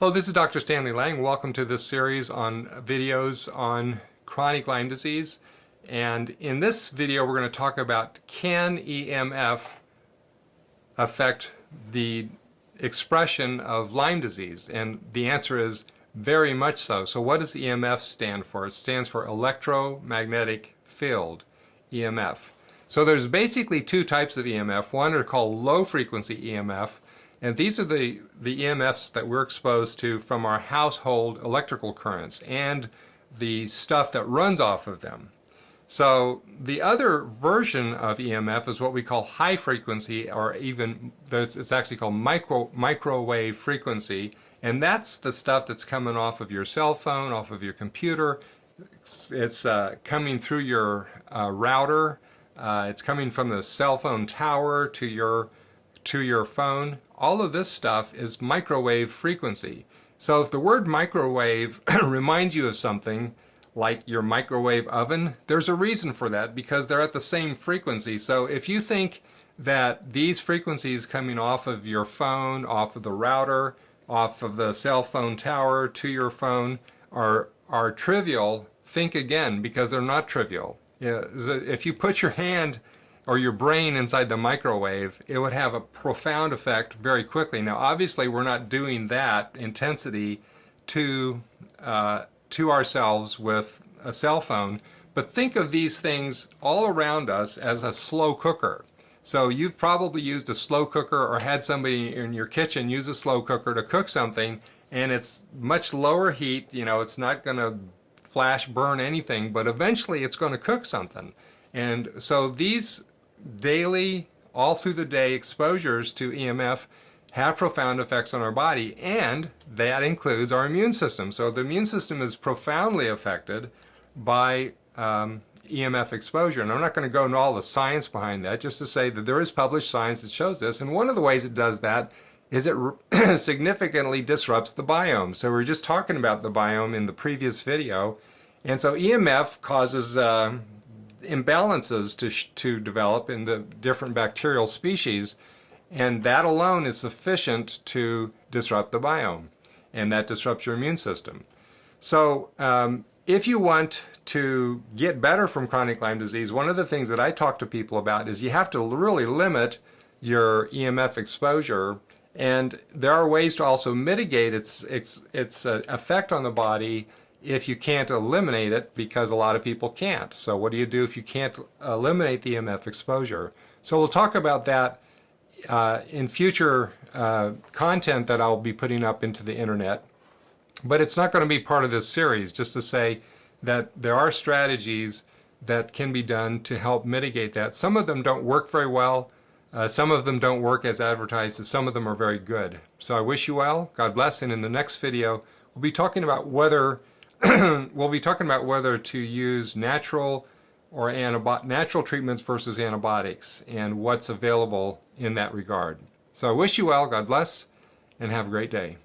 Hello, this is Dr. Stanley Lang. Welcome to this series on videos on chronic Lyme disease. And in this video, we're going to talk about, can EMF affect the expression of Lyme disease? And the answer is very much so. So what does EMF stand for? It stands for electromagnetic field, EMF. So there's basically two types of EMF. One are called low frequency EMF. And these are the EMFs that we're exposed to from our household electrical currents and the stuff that runs off of them. So the other version of EMF is what we call high frequency, or even it's actually called microwave frequency. And that's the stuff that's coming off of your cell phone, off of your computer. It's coming through your router. It's coming from the cell phone tower to your phone. All of this stuff is microwave frequency. So if the word microwave reminds you of something like your microwave oven, there's a reason for that, because they're at the same frequency. So if you think that these frequencies coming off of your phone, off of the router, off of the cell phone tower to your phone are trivial, think again, because they're not trivial. If you put your hand or your brain inside the microwave, it would have a profound effect very quickly. Now, obviously, we're not doing that intensity to ourselves with a cell phone, but think of these things all around us as a slow cooker. So you've probably used a slow cooker or had somebody in your kitchen use a slow cooker to cook something, and it's much lower heat. You know, it's not going to flash burn anything, but eventually it's going to cook something. And so these daily, all through the day exposures to EMF have profound effects on our body, and that includes our immune system. So the immune system is profoundly affected by EMF exposure. And I'm not going to go into all the science behind that, just to say that there is published science that shows this. And one of the ways it does that is it significantly disrupts the biome. So we were just talking about the biome in the previous video. And so EMF causes imbalances to develop in the different bacterial species, and that alone is sufficient to disrupt the biome, and that disrupts your immune system. So if you want to get better from chronic Lyme disease, one of the things that I talk to people about is you have to really limit your EMF exposure, and there are ways to also mitigate its effect on the body if you can't eliminate it, because a lot of people can't. So what do you do if you can't eliminate the EMF exposure? So we'll talk about that in future content that I'll be putting up into the internet. But it's not going to be part of this series, just to say that there are strategies that can be done to help mitigate that. Some of them don't work very well. Some of them don't work as advertised, and some of them are very good. So I wish you well. God bless. And in the next video, we'll be talking about whether to use natural or natural treatments versus antibiotics, and what's available in that regard. So I wish you well, God bless, and have a great day.